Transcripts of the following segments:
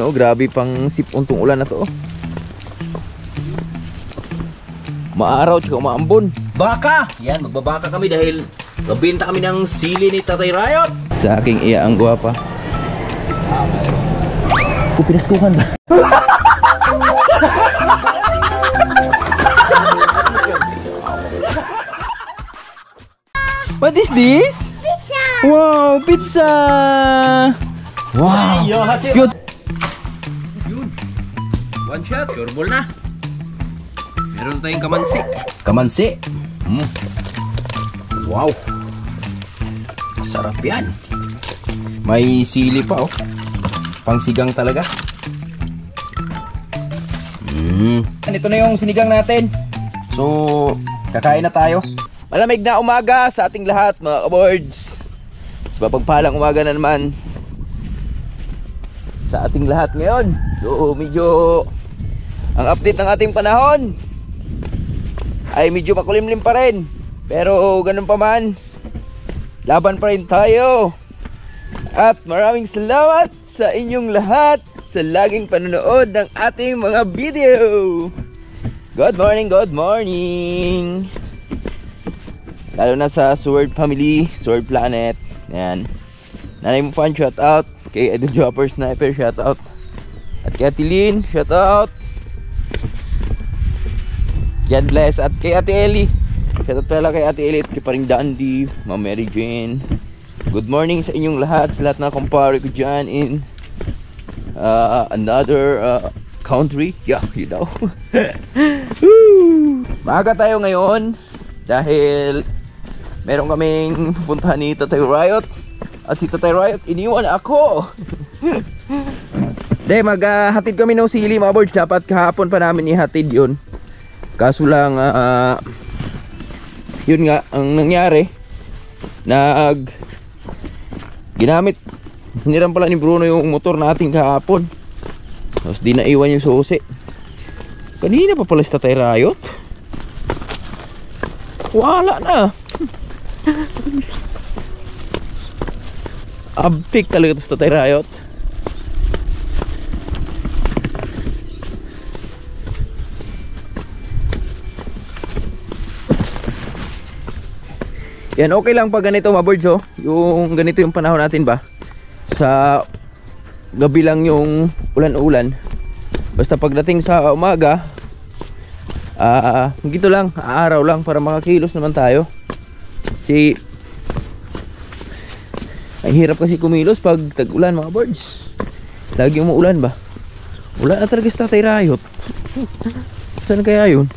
No, grabe pang sipon tong ulan na to. Maaraw tsaka maambon. Baka! Yan, magbabaka kami dahil mabenta kami ng sili ni Tatay Riot. Sa aking iya ang gwapa. Pinaskuhan ba? What is this? Pizza! Wow, pizza! Wow! Good! Yun. One shot. Sure ball na. Meron tayong kamansi. Kamansi? Wow! Sarap yan. May sili pa oh. Pangsigang talaga. Ito na yung sinigang natin. So, kakain na tayo. Malamig na umaga sa ating lahat mga kaboards. Sa mapagpalang umaga na naman sa ating lahat ngayon. So medyo ang update ng ating panahon ay medyo makulimlim pa rin. Pero ganun pa man, laban pa rin tayo. At maraming salamat sa inyong lahat sa laging panonood ng ating mga video. Good morning, good morning. Lalo na sa Sword Family, Sword Planet. Ayan. Nanay mo fan, shout out. Kay Idol Dropper Sniper, shout out. At kay Ate Lynn, shout out. God bless. At kay Ate Ellie, shout out pala kay Ate Ellie at kay Paring Dandy, Ma'am Mary Jane. Good morning sa inyong lahat, sa lahat na kumpare ko dyan in another country. Yeah, you know. Maaga tayo ngayon dahil meron kaming pupuntahan ni Tatay Riot. At si Tatay Riot iniwan ako. De, maghatid kami ng sili mga boards. Dapat kahapon pa namin ihatid yun. Kaso lang yun nga ang nangyari. Ginamit, hiniram pala ni Bruno yung motor natin kahapon. Tapos di naiwan yung susi. Kanina pa pala si Tatay Riot. Wala na. Abtik talaga ito sa Tatay Riot. Yan, okay lang pag ganito mga birds, oh. Yung ganito yung panahon natin ba. Sa gabi lang yung ulan-ulan. Basta pagdating sa umaga gito lang, araw lang para makakilos naman tayo. Kasi ay hirap kasi kumilos pag tag-ulan mga birds. Lagi umuulan ba? Wala na talaga sa Tatay Riot. Saan kaya yun?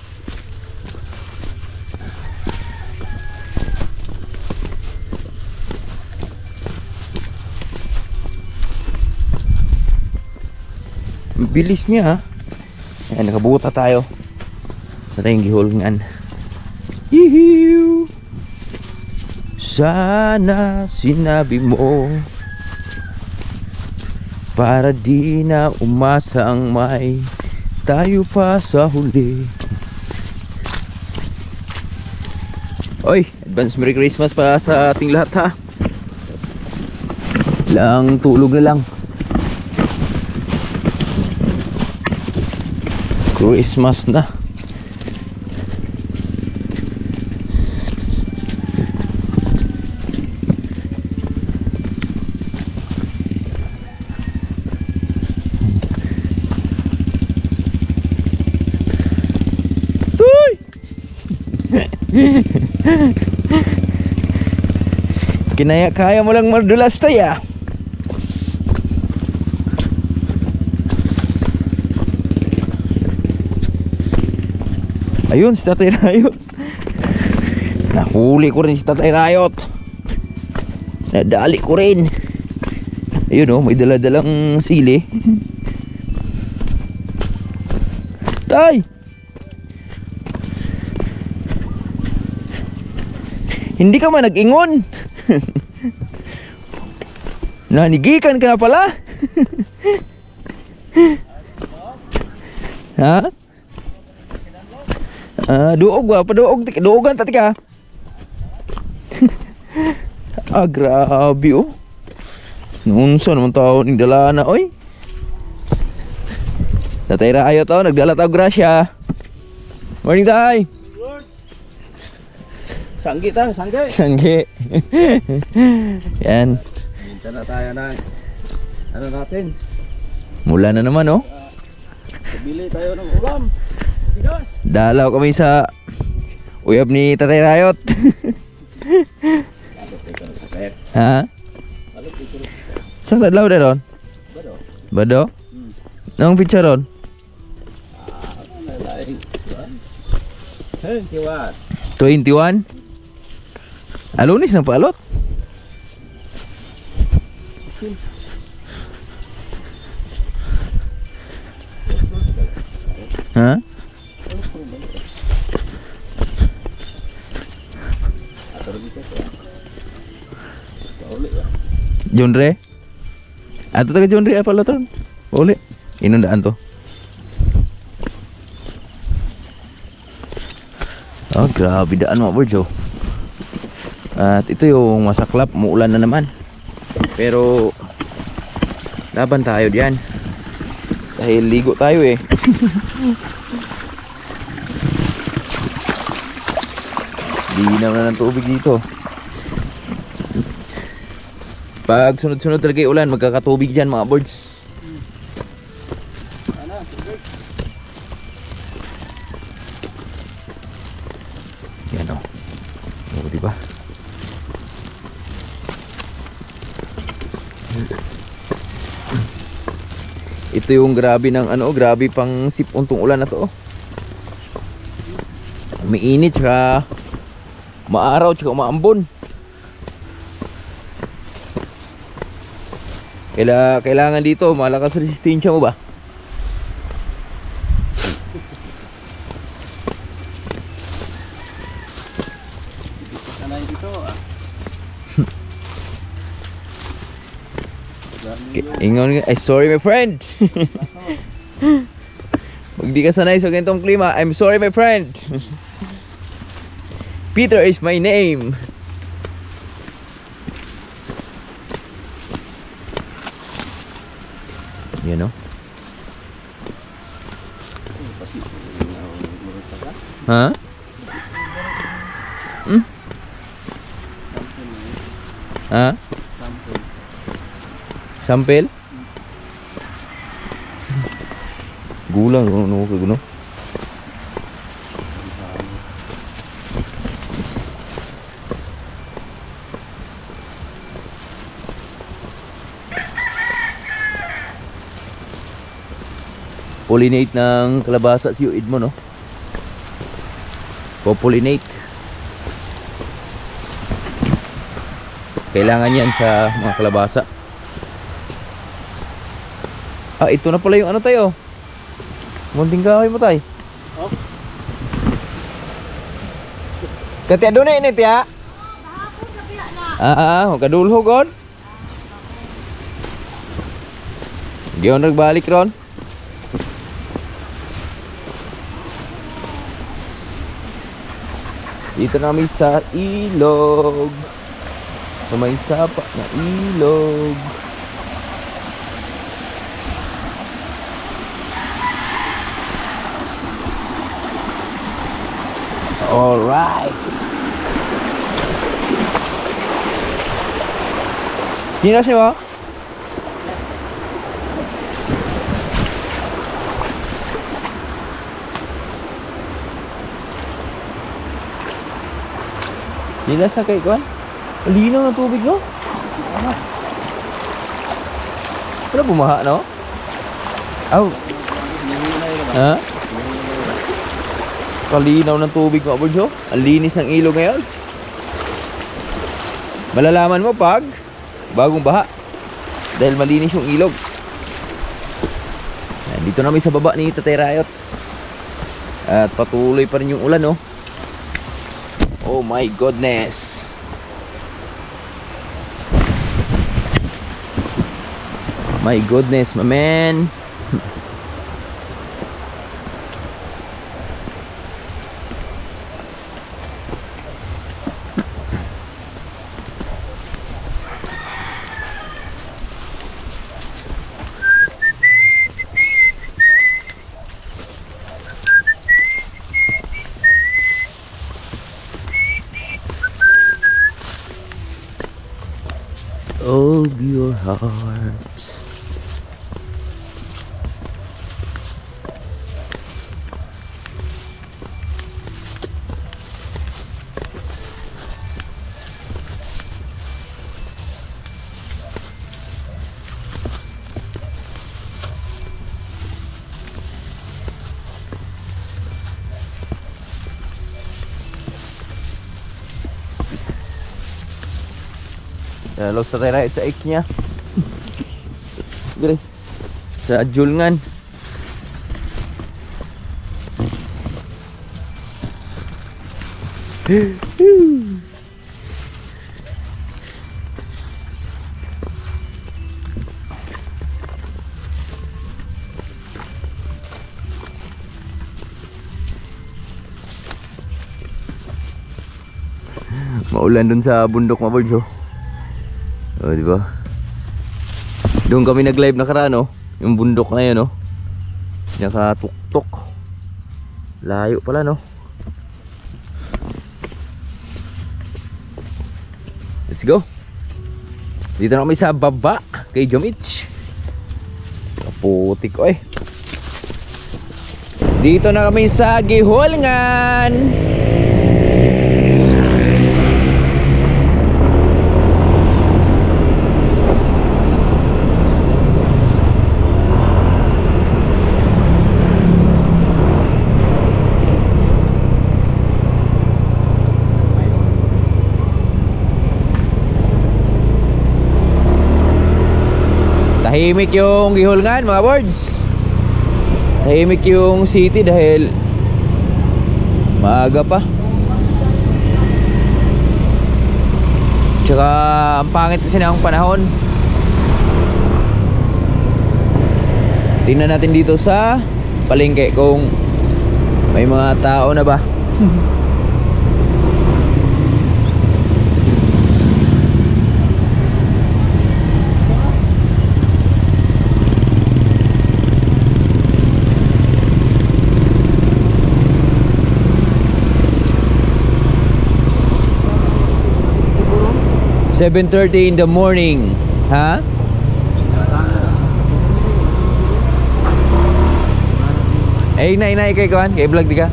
Bilis niya ha. Ayan, nakabuta tayo. Sa tayong gihulngan. Yuhu! Sana sinabi mo para di na umasang may tayo pa sa huli. Oy, advance Merry Christmas para sa ating lahat ha. Lang tulog na lang. Christmas na. Kaya mo lang madulas tayo. Ayun si Tatay Riot. Nahuli ko rin si Tatay Riot. Nadali ko rin. Ayun oh, may dala-dalang sili. Tay! Hindi ka man nag-ingon. Nanigikan ka na pala. Ha? Duog ba? Duogan tati ka. Grabe oh. Nunsa naman tao ning dala na oy. Tatay Rayo to, nagdala tao grasya. Morning tay. Sanggi ta, sanggi. Sanggi. Yan. Minta na tayo na. Ano natin? Mula na naman oh. Bili tayo ng ulam. Bigas. Dalaw kami sa uyab ni Tatay Rayot. Ha? Saan tadlaw na ron? Bado? Anong pizza ron? Hey, kiwat. 21? Alunis na paalot? Ha? Jonre? Ato taga Jonre apa laton? Uli. Inundaan to. Oh, grabe daan mga birds oh. At ito yung masaklap, muulan na naman. Pero laban tayo diyan. Dahil ligo tayo eh. Linaw na ng tubig dito. Pag sunod-sunod talaga yung ulan, magkakatubig dyan mga birds. Yan o. O, diba? Ito yung grabe ng ano, grabe pang sipon tong ulan na to. May init tsaka maaraw tsaka maambon. Kailangan dito malakas resistensya mo ba? Sanay dito ah. Ingon nga, ay sorry my friend. Pag di ka sanay sa ganitong klima, I'm sorry my friend. Peter is my name. You know? Ha? Hmm? Ha? Sampel? Gulang no kaguno. Pollinate ng kalabasa si Uid mo no. Po-pollinate. Kailangan yan sa mga kalabasa. Ah, ito na pala yung ano tayo. Munting kahoy mo tay. Oh. Kati adun ni tiya. Kadulho god. Giyon nagbalik ron. Dito na kami sa ilog. Sa may sapa na ilog. Alright. Sino siya ba? Dila sa kay kuan. Linaw ng tubig no? Wala bumaha no? Aw. Ha? Kalinaw ng tubig mga birds. Ang linis ng ilog ngayon. Malalaman mo pag bagong baha dahil malinis yung ilog. Dito namin sa baba ni Tatay Rayot. At patuloy pa rin yung ulan no. Oh my goodness. My goodness, my man. hearts. Lost na tayo right sa X niya. Gre. Sa Julngan. Maulan dun sa bundok, mabords, oh. Oh, di ba? Doon kami nag-live nakaraan, oh. Yung bundok na 'yan, oh. Nakatuktok. Layo pala, no. Let's go. Dito na kami sa baba kay Jamich. Kaputik, oy. Dito na kami sa Gihulngan. Tahimik yung Gihulngan, mga boards. Tahimik yung city dahil maaga pa. Tsaka ang pangit kasi ng panahon. Tingnan natin dito sa palengke kung may mga tao na ba. 7:30 in the morning. Ha? Eh, inay kay kawan, kay vlog di ka.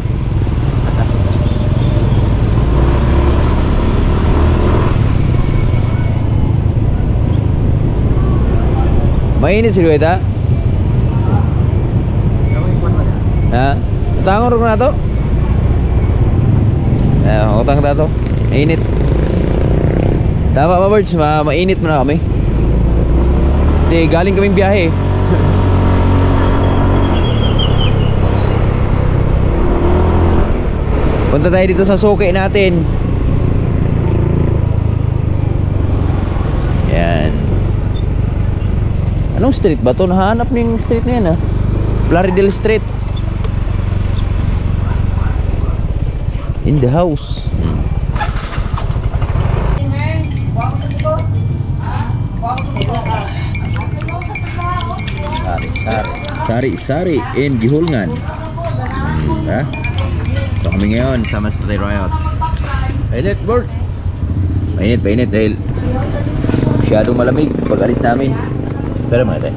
Mainit si Kuweta? Ha? Utang ro na to? Utang na to. Mainit. Tama ba, Birds? Mainit mo na kami. Kasi galing kaming biyahe. Punta tayo dito sa suki natin. Yan. Anong street ba to? Nahanap niyo yung street na yan, ha? Plaridel Street. In the house. Sari in Gihulngan. Ha? Ito kami ngayon sa Master Riot. Mainit, Bert. Mainit dahil masyadong malamig pag alis namin. Pero mga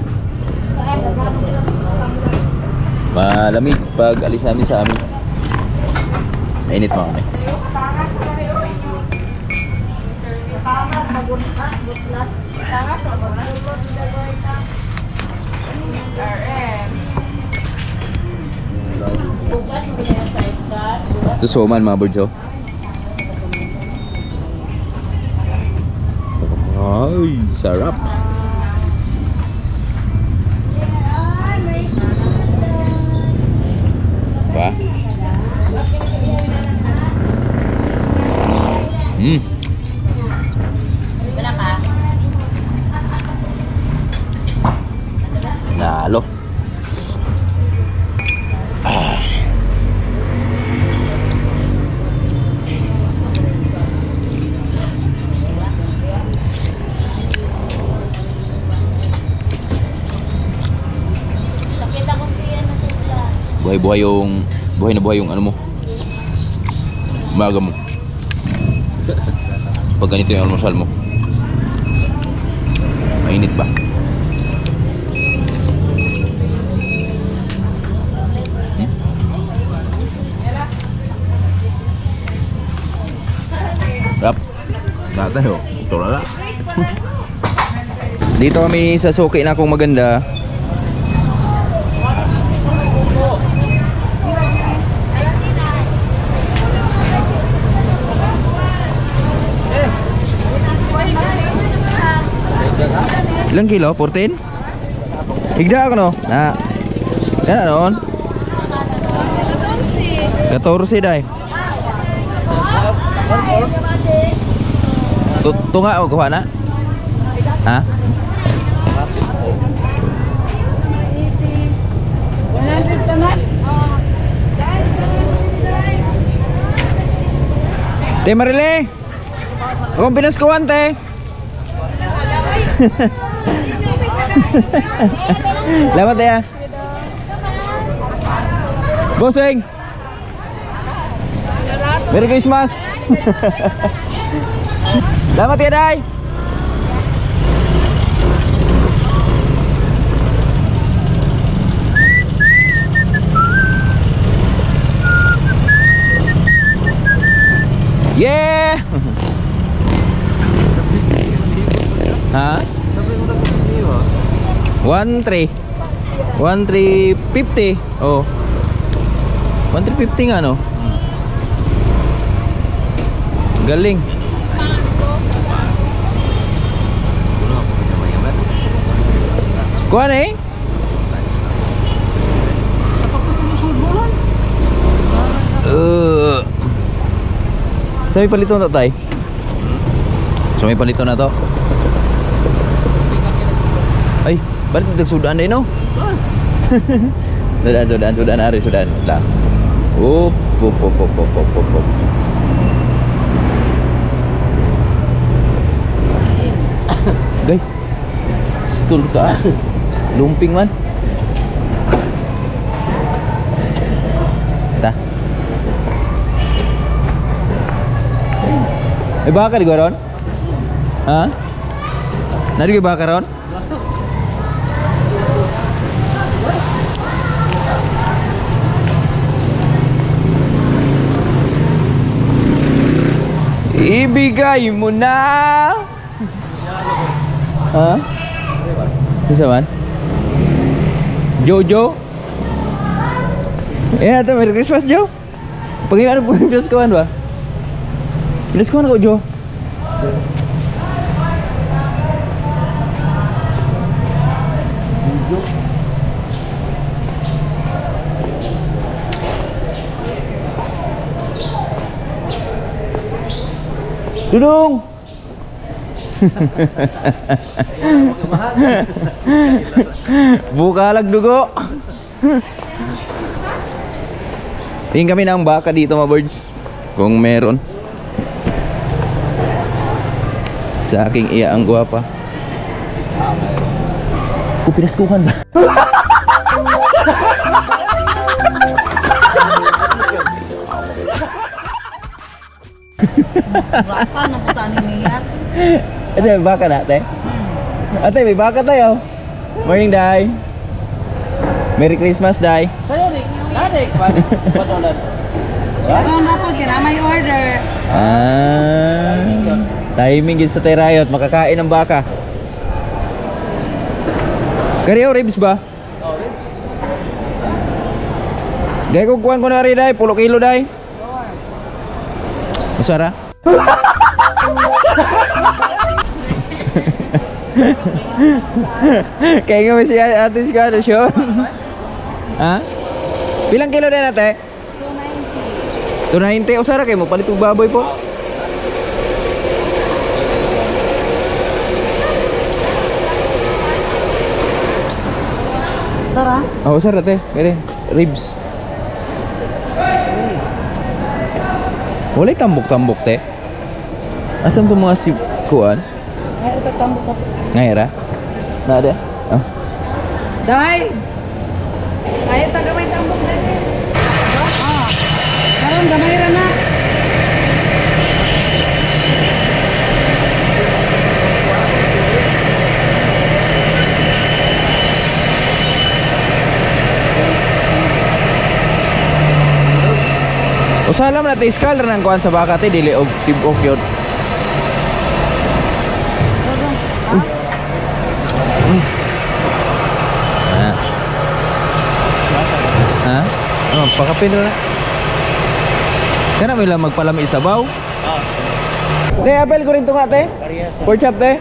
malamig pag alis namin sa amin. Mainit mga kami. Ito soman mga birds, oh. Ay, sarap. Ba? Wala ka? Nalo. Sakit akong tiyan na sula. Buhay na buhay yung ano mo. Umaga mo. Pag ganito yung almusal mo. Mainit ba? Rap. Dati ho. Ito na lang. Dito kami sa suki na kung maganda. Ilang kilo? 14? Higda ako no? Na. Yan ano? 14 dai. Tunga o kuha na? Ha? Te Marile. Akong pinaskuhan te. Lamat ya. Boseng. Merry Christmas. Lamat ya, Day. Yeah. Ha? 1.3 1.350. Oh. 1.350 nga no. Galing. Kuha na eh. So may palito na to tay. So may palito na to. Ay, balit nagsudan din no? Sudan ari sudan lah. Up. Gay. Stul ka. Lumping man. Ta. Baka di ron? Ha? Nadi baka ron? Ibigay mo na. Ha? Isa man? Jojo? Eh, ito, Merry Christmas, Jo. Pag-iwan po yung pinaskuhan ba? Pinaskuhan ako, Jo. Dudung. Bukalag dugo. Tingin kami ng baka dito mga birds. Kung meron. Sa aking iya ang guwapa. Pinaskuhan ba? Baka na po tani niya. Ito may baka na, ate. Ate, may baka tayo. Morning, Day. Merry Christmas, Day. Ano na po, kina may order. Timing yun sa Terayot. Makakain ng baka. Kariyo, ribs ba? Gaya kung kuhan ko na rin, Day. 10 kilo, Day. Masara? Kaya nga may si ate si Kano, Sean. Ha? Pilang kilo na ate? 290. 290? O sara kayo mo, palit yung baboy po. Sara? Oo, sara ate. Kaya ribs. Walay tambok-tambok te. Asan to mga kuan? Ay, ito tambok ko. Ngaira? Na ada? Oh. Dai! Ay, tagamay tambok din. Karon gamay ra na. Usala man natin iskal rin ang kuhan sa baka te, dili og tibok yun. Ha? Oh, pakapin na. Kana mo lang magpalami sabaw? Te, apel ko rin ito nga te. Pork chop te.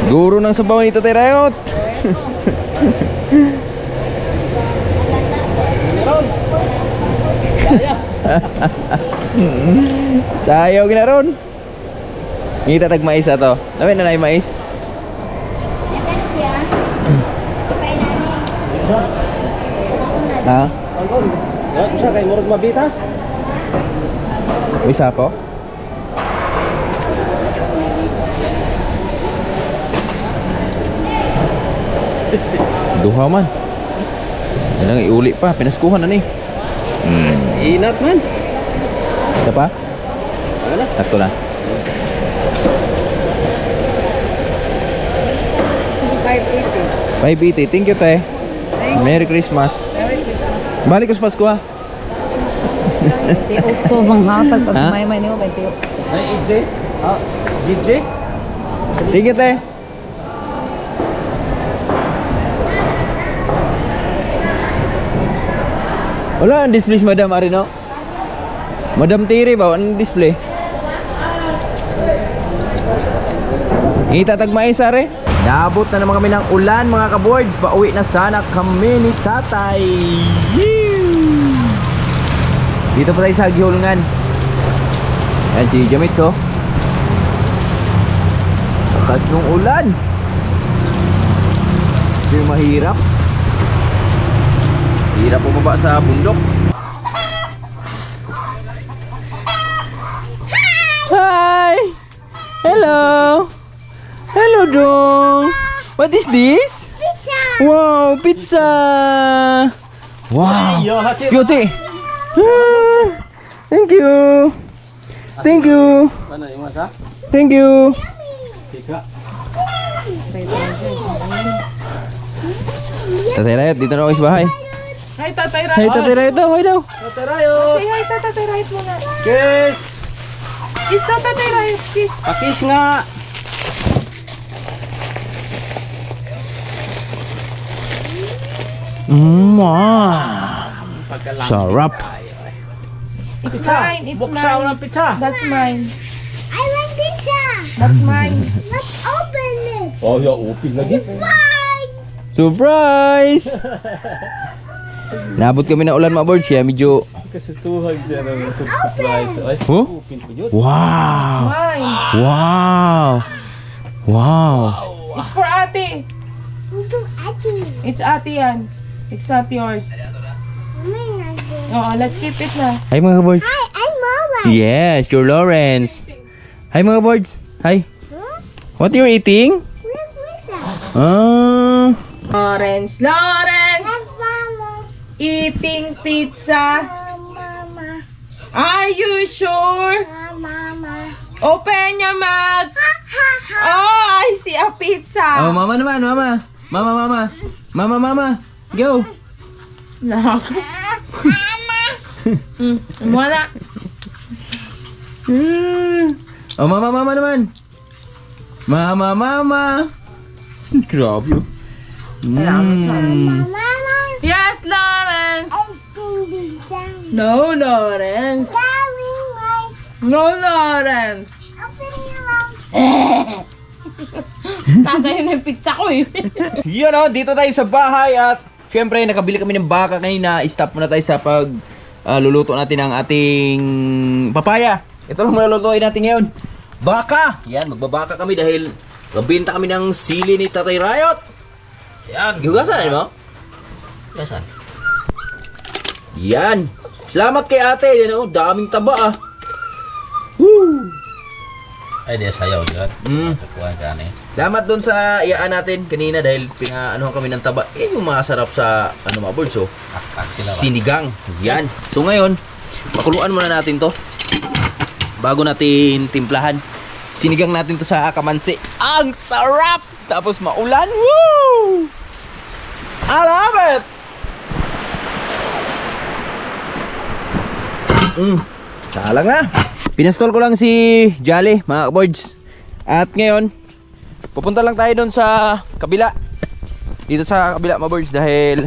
Guro ng sabaw nito te Rayot. Sayaw ginaron. Ngita tag mais ato. Lamin na nay mais. Ha? Usa kay murag mabitas. Isa ko? Duha man. Yan ang iuli pa, pinaskuhan na ni. Inat man. Isa pa? Wala. Sakto na. 580. Thank you te. Merry Christmas. Balik ko sa Pasko ha. 28 bang hapas at Ha? may niyo 28. Ay EJ. Ah, GJ. Thank you te. Wala ang display si Madam Arino. Madam Tiri ba? Anong display? Ngita tagmais are. Naabot na naman kami ng ulan mga kaboards. Pauwi na sana kami ni tatay. Yee! Dito pa tayo sa Gihulungan. Yan si Jamit oh. Lakas nung ulan. Ito yung mahirap. Hirap bumaba sa bundok. Hi! Hello! Hello dong! What is this? Pizza! Wow! Pizza! Wow! Cute! Ah, thank you! Thank you! Mana yung masa? Thank you! Tika. Tatay Rayot, dito na ako sa bahay. Hi, Tatay Ray. Hi Tatay Rayot daw, hi daw! Tatarayo. Say hi, Tatay Ray muna. Kiss. Kiss na, Tatay Ray. Kiss. Pakis nga. Sarap! It's mine. It's Buksaw mine. ng pizza. That's mine. I want pizza. That's mine. Let's open it. Oh, ya upin lagi. Bye. Surprise! Nabot kami ng ulan mga boards, kaya medyo... Kasutuhan dyan ang surprise. Ay, Huh? upin ko yun. Wow! Mine. Wow! Wow! It's for Ate. It's Ate yan. It's not yours. Oh, let's keep it na. Hi mga boards! Hi, I'm Mama. Yes, you're Lawrence! Hi mga boards! Hi! What are you eating? Where's Lisa? Lawrence. Lawrence. That's Mama. Eating pizza. Mama. Are you sure? Mama. Open your mouth. Ha ha ha. Oh, I see a pizza. Oh, mama naman, mama! Mama, mama! Mama, mama! Go! Mama. Wala. Oh, mama, mama naman! Mama, mama! Grabe oh. Mama. Yes, Lawrence. Eating pizza. No, Lawrence. Darling, right? No, Lawrence. Open your mouth. Nasa yun yung pizza ko eh. Yun oh, dito tayo sa bahay at syempre nakabili kami ng baka kanina. Stop muna tayo sa pag luluto natin ang ating papaya. Ito lang muna lulutuin natin ngayon. Baka! Yan, magbabaka kami dahil nabenta kami ng sili ni Tatay Rayot. Yan, gihugasan mo? Hugasan. Yan. Salamat kay ate. Yan oh, daming taba ah. Woo! Ay, dia sayaw dyan. Mm. Kukuhan ka na eh. Salamat doon sa iyaan natin kanina dahil pinaanuhan kami ng taba. Yung masarap sa mga birds, oh. Sinigang. Yan. So ngayon, pakuluan muna natin to bago natin timplahan. Sinigang natin to sa kamansi. Ang sarap! Tapos maulan. Woo! I love it! Salang na. Pinastol ko lang si Jolly, mga boards. At ngayon, pupunta lang tayo doon sa kabila. Dito sa kabila, mga boards, dahil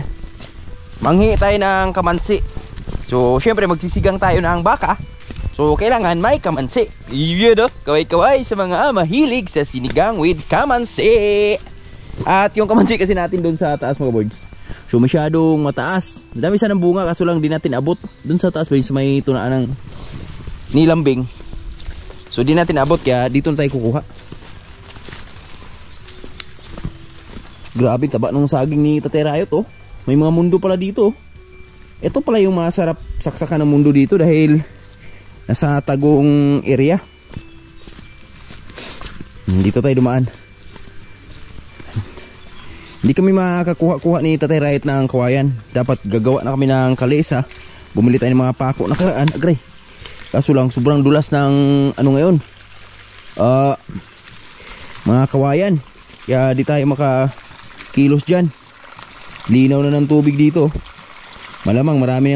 manghingi tayo ng kamansi. So, syempre magsisigang tayo ng baka. So, kailangan may kamansi. Yun, no? Kaway-kaway sa mga mahilig sa sinigang with kamansi. At yung kamansi kasi natin doon sa taas, mga boards, so masyadong mataas. Madami sanang bunga, kaso lang di natin abot. Doon sa taas ba yung may tunaan ng nilambing. So di natin abot, kaya dito na tayo kukuha. Grabe, taba nung saging ni Taterayot, oh. May mga mundo pala dito. Ito pala yung masarap saksakan ng mundo dito dahil nasa tagong area. Dito tayo dumaan. Hindi kami makakakuha-kuha ni Tatay Riot ng kawayan. Dapat gagawa na kami ng kalesa. Bumili tayo ng mga pako nakaraan, agray. Kaso lang sobrang dulas ng ngayon, mga kawayan. Kaya di tayo makakilos dyan. Linaw na ng tubig dito. Malamang marami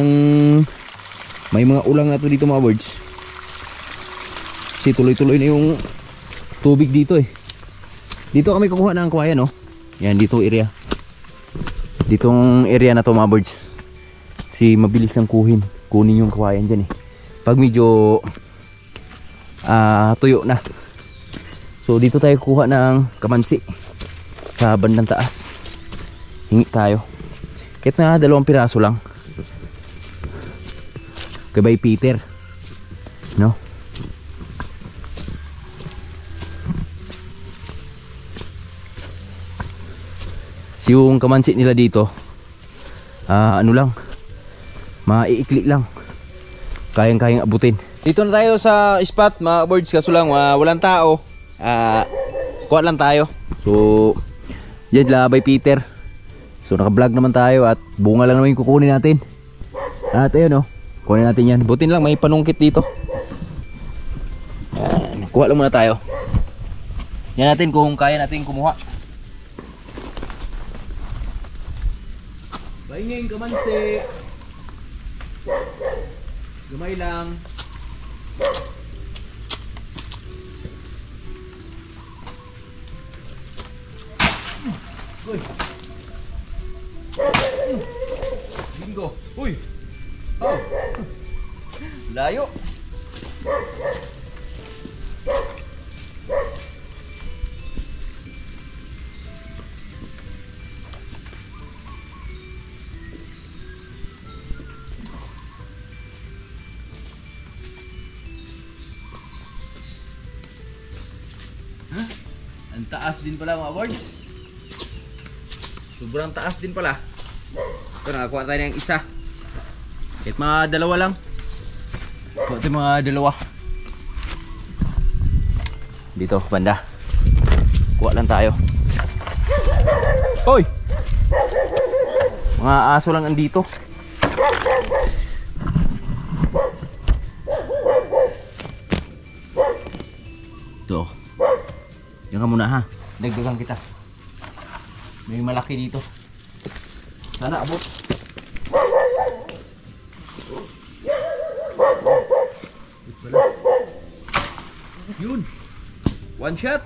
may mga ulang na to dito, mga birds. Kasi tuloy-tuloy na yung tubig dito eh. Dito kami kukuha ng kawayan, oh. Yan, dito area. Ditong area na to, mga birds. Kasi mabilis lang kunin yung kawayan dyan eh. Pag medyo tuyo na. So dito tayo kuha ng kamansi sa bandang taas. Hingi tayo. Kahit na 2 piraso lang. Kay Bay Peter, no? Yung kamansi nila dito, ano lang, maiikli lang, kayang-kayang abutin. Dito na tayo sa spot, mga birds, kaso lang walang tao. Kuha lang tayo. So yan la Bay Peter. So naka-vlog naman tayo at bunga lang naman yung kukunin natin. At ayun, oh, kunin natin yan. Butin lang may panungkit dito. Yan. Kuha lang muna tayo. Yan natin kung kaya natin kumuha. Bayin yung kamansi. Gamay lang. Uy. Bingo. Uy. Oh. Layo. Ang taas din pala, mga boys. Sobrang taas din pala. Ito, nakakuha tayo ng isa. Kahit mga 2 lang. Ito mga 2. Dito, banda. Kuha lang tayo. Hoy! Mga aso lang andito. Ito. Diyan ka muna, ha. Dagdagan kita. May malaki dito. Sana abot. Yun. 1 shot.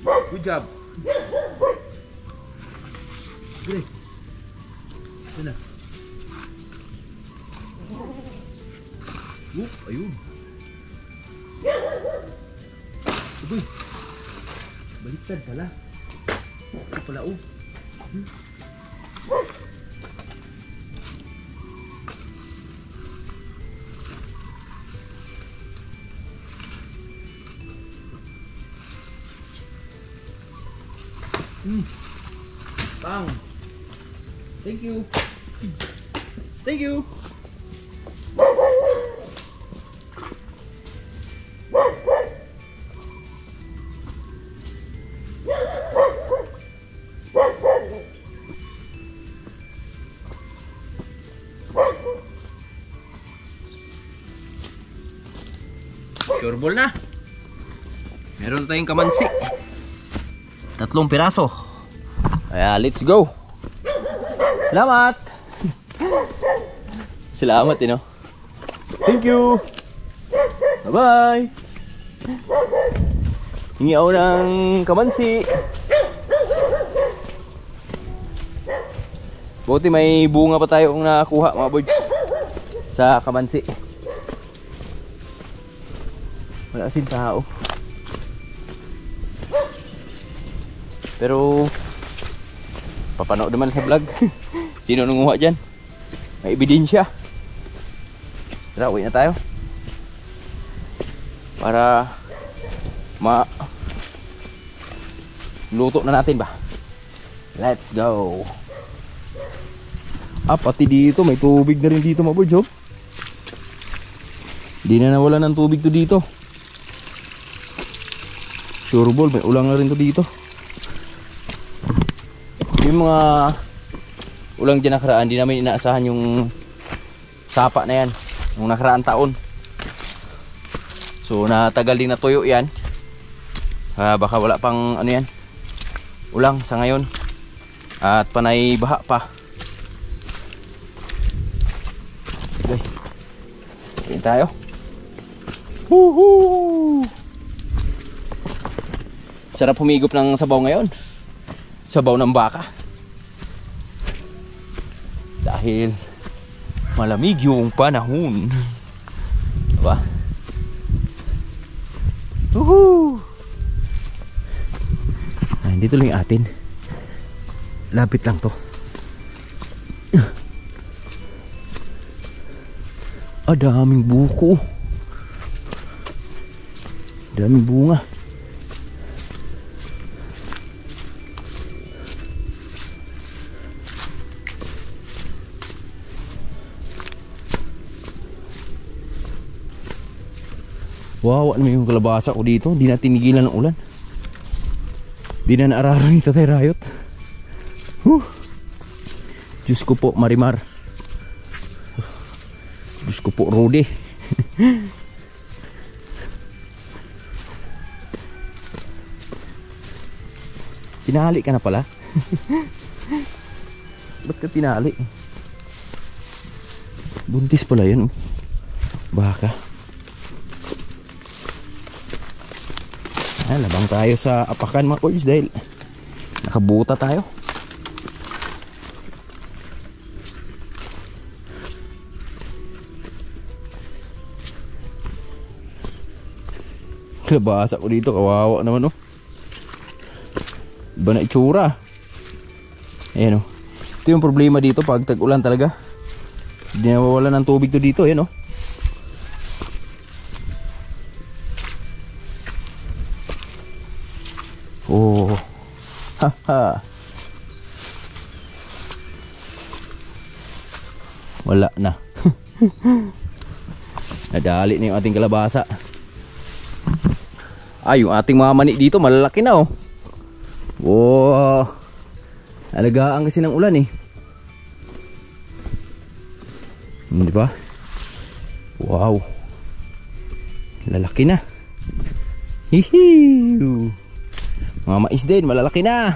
Good job. Great. Yun na. Ayun. Uy. Baliktad pala. Ito pala, oh. Bang. Thank you. Thank you. Sureball na. Meron tayong kamansi. 3 piraso. Kaya let's go. Salamat. Salamat no. Thank you. Bye-bye. Hingi ako ng kamansi. Buti may bunga pa tayong nakuha mga boys sa kamansi. Wala kasing tao. Pero papanood naman sa vlog. Sino nanguha dyan? May ebidensya. Tara, uwi na tayo. Para luto na natin ba. Let's go. Pati dito may tubig na rin dito mga boys, oh. Hindi na nawala ng tubig to dito. Sureball, may ulang na rin to dito. Yung mga ulang dyan nakaraan, di namin inaasahan yung sapa na yan yung nakaraan taon. So natagal din na tuyo yan. Baka wala pang ano yan ulang sa ngayon. At panay baha pa. Okay, kain tayo. Woohoo! Sarap humigop ng sabaw ngayon. Sabaw ng baka. Dahil malamig yung panahon. Diba? Woohoo! Dito lang yung atin. Lapit lang to. Daming buko. Daming bunga. Wow, ano yung kalabasa ko dito? Hindi na tinigilan ng ulan. Di na naararan ni Tatay Rayot. Diyos ko po, Marimar. Diyos ko po, Rudy. Tinali ka na pala. Ba't ka tinali? Buntis pala yun. Baka. Labang tayo sa apakan mga boys dahil nakabuta tayo. Kalabasa ko dito, kawawa naman, oh. Iba na itsura. Ayan, oh. Ito yung problema dito pag tag-ulan talaga. Hindi nawawala ng tubig to dito, ayan, oh. Oh, haha. Wala na. Nadali na yung ating kalabasa. Yung ating mga mani dito malalaki na, oh. Wow. Alagaan kasi ng ulan, eh. Di ba? Wow. Lalaki na. Hihiu. Mga mais din, malalaki na.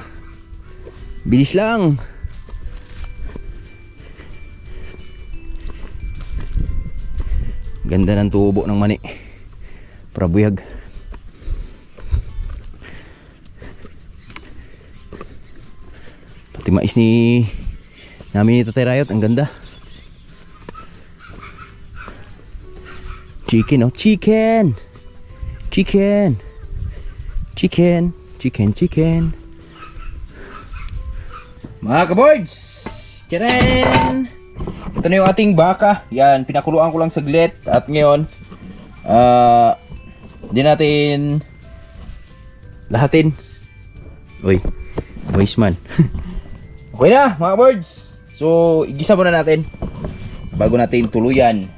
Bilis lang. Ganda ng tubo ng mani. Prabuyag. Pati mais ni namin ni Tatay Rayot, ang ganda. Chicken, oh, chicken. Chicken. Chicken. Chicken, chicken. Mga kaboys, tcharan! Ito na yung ating baka. Yan, pinakuluan ko lang saglit. At ngayon hindi natin lahatin. Uy, voice man. Okay na mga birds. So igisa muna natin bago natin tuluyan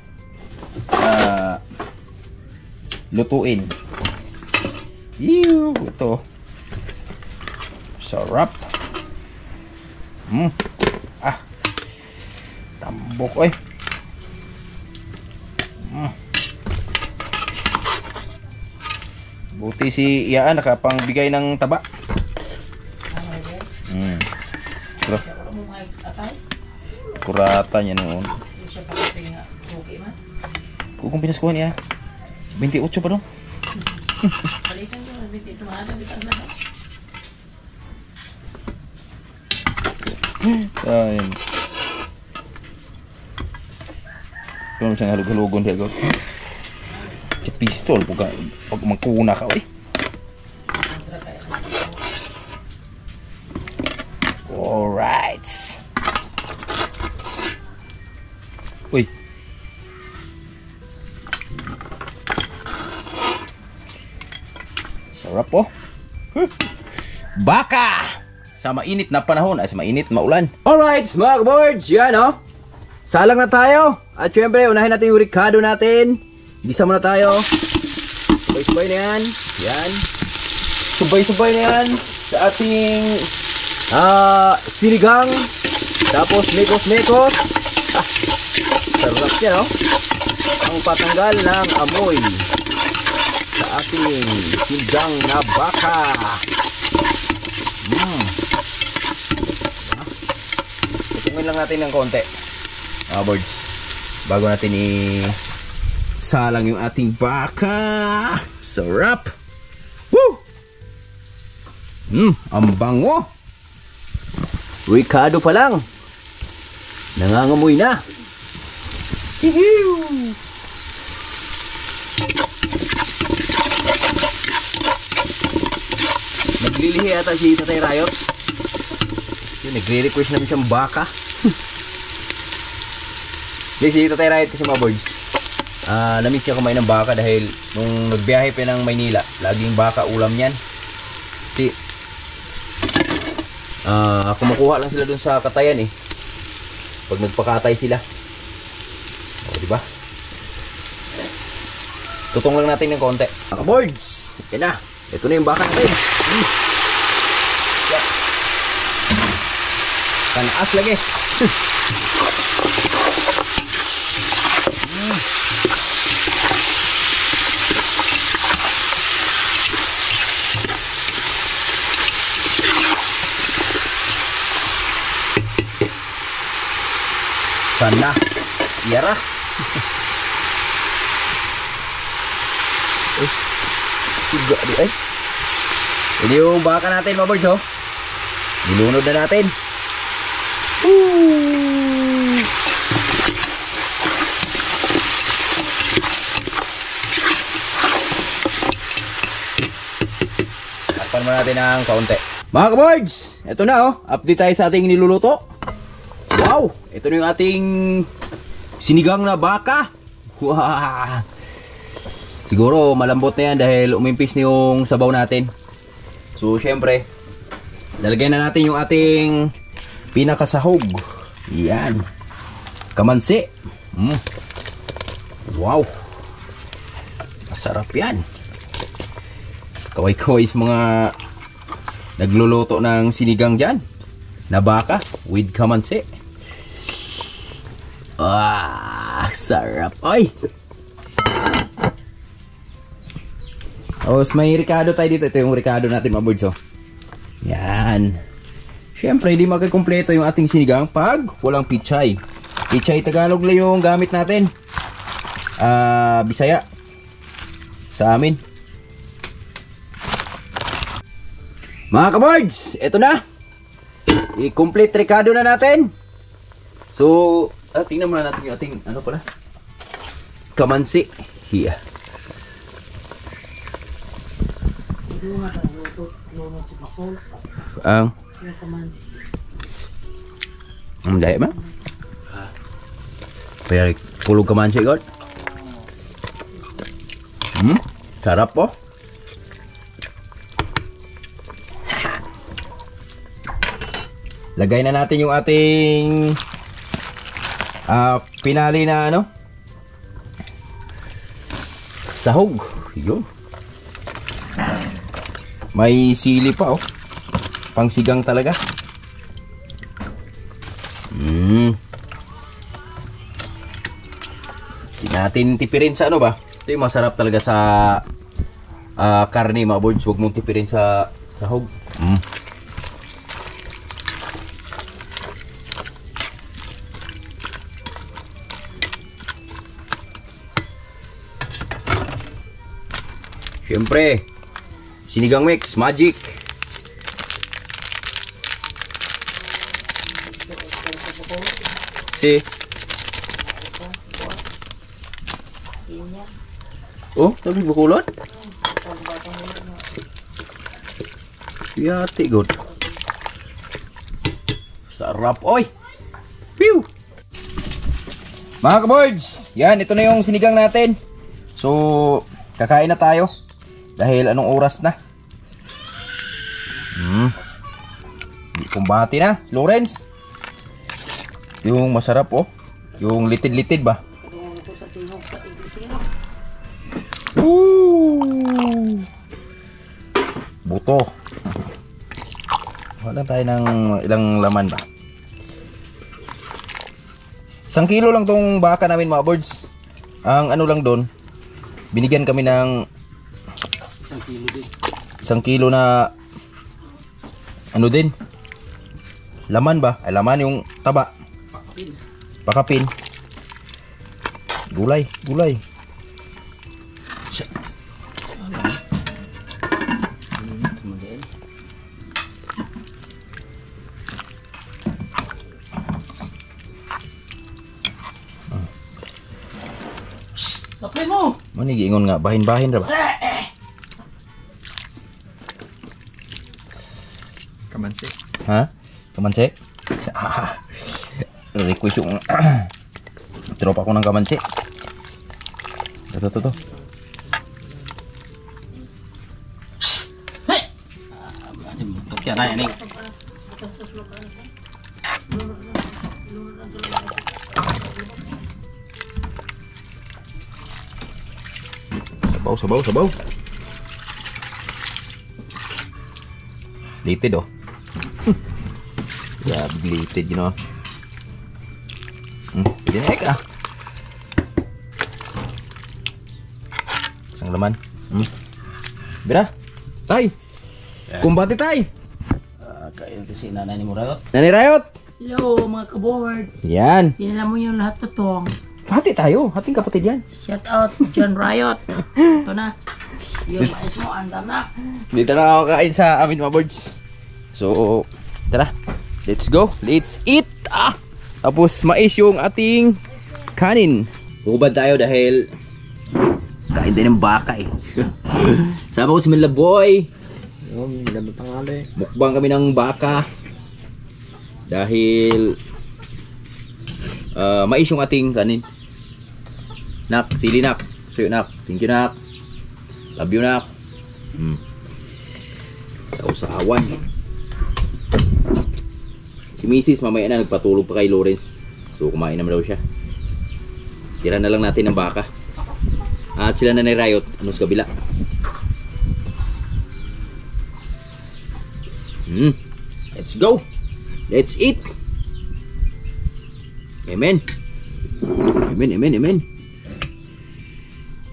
lutuin. Ito sarap. Tambok, oy. Buti si Iyaan nakapangbigay ng taba. Bro. Kurata niya noon. Kung pinaskuhan niya. 28 pa dong. Ayun. Kung siyang halug-halugon diya, God. Pistol, pag magkuna ka, oy. Alright. Uy. Sarap po. Baka! Sa mainit na panahon, ay sa mainit, maulan. Alright, mga kabords, yan oh. Salang na tayo. At syempre, unahin natin yung ricado natin. Gisa muna tayo. Subay-subay na yan. Yan. Subay-subay na yan sa ating sinigang. Tapos mekos-mekos. Sarap yan, no? Ang patanggal ng amoy sa ating sinigang na baka. Tutumin lang natin ng konti, mga birds, bago natin salang yung ating baka. Sarap. Woo! Ang bango. Ricado pa lang, nangangamoy na. Hihiw! Naglilihi ata si Tatay Rayot. Nagre-request namin siyang baka. Si Tatay Rayot kasi, mga boys, namiss niya kumain ng baka dahil nung nagbiyahe pa ng Maynila, laging baka ulam niyan. Kasi kumukuha lang sila dun sa katayan pag nagpakatay sila. O, diba? Tutong lang natin ng konti. Mga boards, yan na. Ito na yung baka natin. Kanaas lagi. Sana Yara. Tiga di ay. Ini yung baka natin, mga birds, oh. Nilunod na natin. Takpan mo natin ng kaunti. Mga kabirds, ito na, oh. Update tayo sa ating niluluto. Wow! Ito na yung ating sinigang na baka. Wow! Siguro malambot na yan dahil umimpis na yung sabaw natin. So syempre, lalagyan na natin yung ating pinakasahog. Yan. Kamansi. Wow! Masarap yan. Kaway-kaway sa mga nagluluto ng sinigang dyan na baka with kamansi. Sarap. Ay! May ricado tayo dito. Ito yung ricado natin, mga birds, oh. Yan. Siyempre, hindi magkakompleto yung ating sinigang pag walang pichay. Pichay Tagalog lang yung gamit natin. Bisaya sa amin. Mga kabirds, ito na. I-complete ricado na natin. So, tingnan muna natin yung ating ano pala, kamansi. Hiya. Dahil ba? Kaya pulog kamansi, God. Sarap po. Lagay na natin yung ating pinali na ano, sahog. Yun. May sili pa, oh. Pangsigang talaga. Hindi natin tipirin sa ano ba. Ito yung masarap talaga sa karne mga boards, huwag mong tipirin sa sahog. Siyempre, sinigang mix, magic. Oh, tapi bukulot. Yati good. Sarap, oy. Pew. Mga kaboards, yan, ito na yung sinigang natin. So, kakain na tayo. Dahil anong oras na? Hindi kumbati na, Lawrence. Yung masarap, oh. Yung litid-litid ba? Buto. Wala tayo ng ilang laman ba? 1 kilo lang tong baka namin mga boards. Ang ano lang doon, binigyan kami ng 1 kilo na ano din, laman ba? Ay, laman yung taba. Pakapin. Gulay. Lapay mo! Mani giingon nga, bahin-bahin ra ba? Kamansi. Ha? Kamansi? Request yung tropa ko ng kamansi. Ito. Kaya na yan eh. Sabaw. Litid oh. Grabe litid yun oh. Dinek ah. Isang laman. Bira. Tay. Kumbati tay. Kain kasi nanay ni Murayot. Nanay Rayot. Hello mga kaboards. Yan. Sinala mo yung lahat totong. Hati tayo. Hating kapatid yan. Shout out John Riot. Ito na. Yung mais mo, andam na. Dito na ako kain sa amin mga birds. So, tara. Let's go. Let's eat. Tapos mais yung ating kanin. Bukubad tayo dahil kain tayo ng baka eh. Sama ko si Milaboy. Mukbang kami ng baka. Dahil mais yung ating kanin. Nak, sili nak. Suyo nak. Thank you nak. Love you nak. Sa usawan. Si Mrs. mamaya na nagpatulog pa kay Lawrence. So kumain naman daw siya. Tira na lang natin ng baka. At sila na Riot. Ano sa kabila? Let's go. Let's eat. Amen. Amen.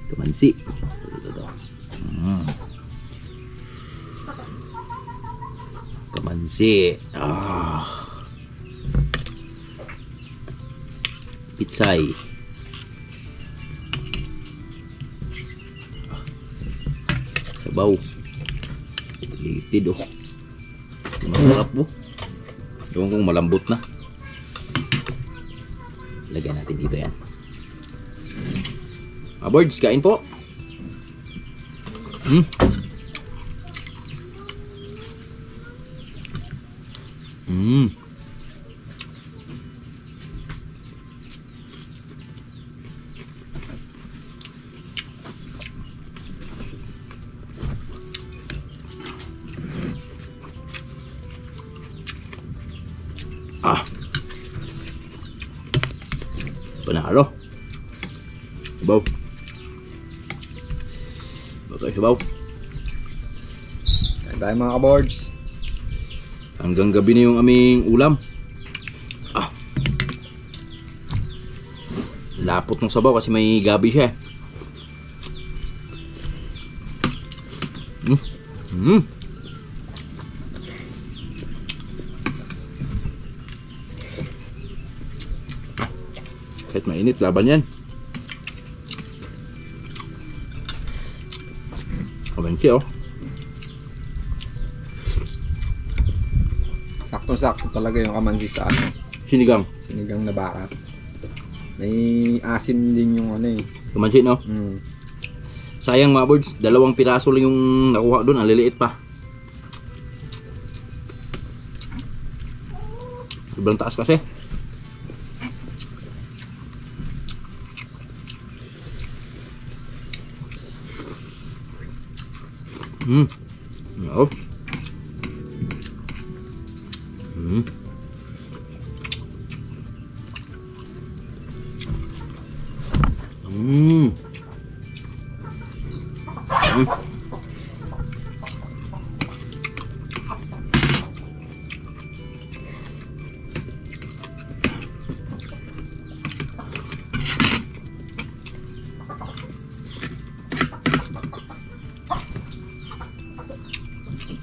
Kamansi. Ito. Kamansi. Pitsay. Sabaw. Litid oh. Masarap oh. Ewan kong malambot na. Lagyan natin dito yan. Birds, kain po. Panalo. Sabaw. Okay, sabaw. Kain tayo mga kaboards. Hanggang gabi na yung aming ulam. Lapot ng sabaw kasi may gabi siya. Kahit mainit, laban yan. Kabansi oh. Sakto-sakto talaga yung kamansi sa ano, Sinigang. sinigang na baka. May asim din yung ano eh. Kabansi no? Sayang mga birds, 2 piraso lang yung nakuha doon, ang liliit pa. Sobrang taas kasi. Oh.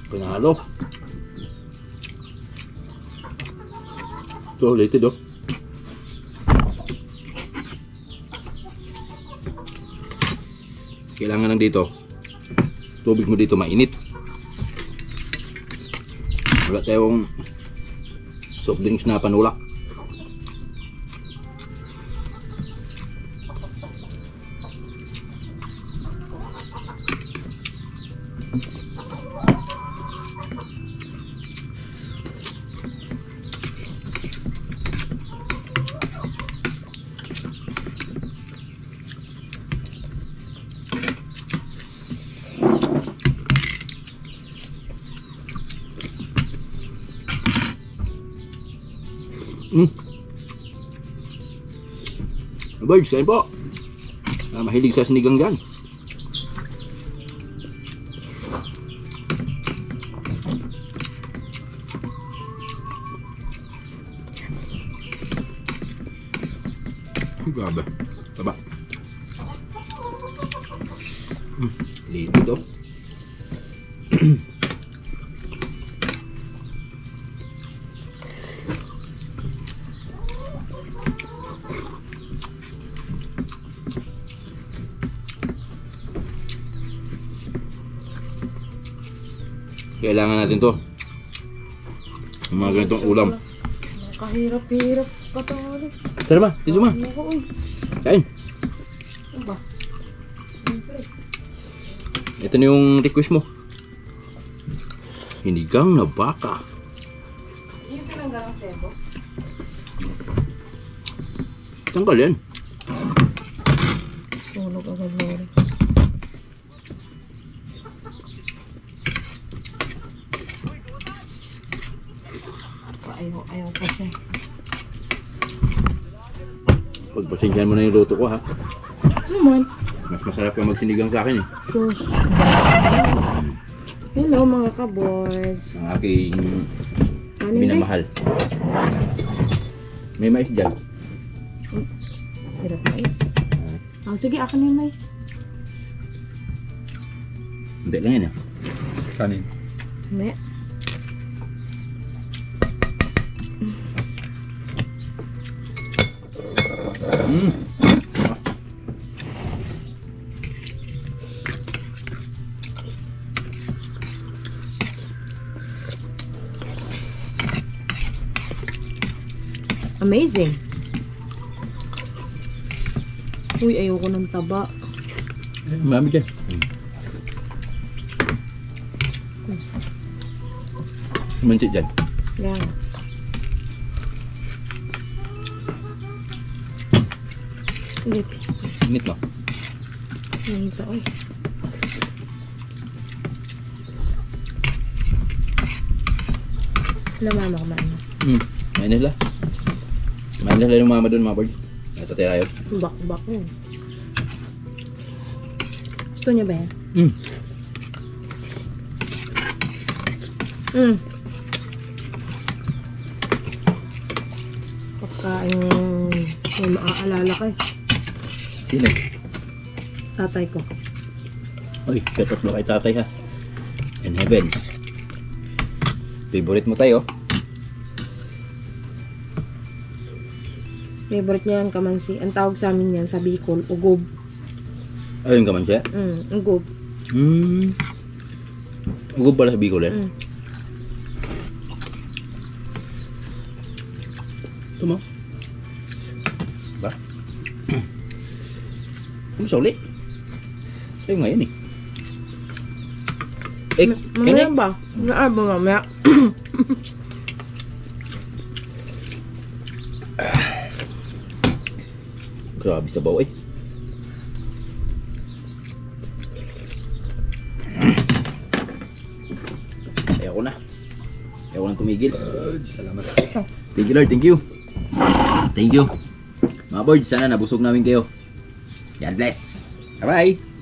Panalo. Ito, ulitin oh. Kailangan lang dito, tubig mo dito mainit. Wala tayong soft drinks na panulak. Birds, kain po. Mahilig sa sinigang dyan. Grabe. Taba. Lito to. Kailangan natin to. Yung mga ganitong ulam. Kahirap-hirap patawalin. Tara ba? Tiso ma. Kain. Ano ba? Ito na yung request mo. Sinigang na baka. Yung pinanggalang sebo? Tanggal yan. Tulog agad na rin. Ayaw kasi. Pagpasensyahan mo na yung luto ko ha. Naman. Mas masarap yung magsinigang sa akin eh. Gosh. Hello mga ka-boards. Ang aking Kanin minamahal. May mais dyan. Hirap mais. Sige, akin na yung mais. Hindi lang yan eh. Kanin. May. Amazing. Uy, ayoko ng taba. Mami dyan. Mancit dyan. Yan. Lipis. Init no? Nangita, uy. Lamama kumain na. Mainis lang. Mainis lang yung mama doon mga boy. Ito tayo. Bak-bak yun. Gusto niya ba yan? Pagkain may maaalala ka eh. Sino? Tatay ko. Uy, katatlo kay tatay ha. In heaven. Favorite mo tayo. Favorite niya yan, kamansi. Ang tawag sa amin yan, sa Bicol, ugob. Ayun ka man siya. Ugob. Ugod pala sa Bicol eh. Ito mo. Ba? Ano sa uli? Sa'yo ngayon eh. Mamaya ba? Ba mamaya? Grabe sa baw eh. Ayaw ko na. Ayaw ko na tumigil. Salamat. Thank you Lord, thank you. Thank you. Mga boards, sana nabusog namin kayo. God bless. Bye-bye.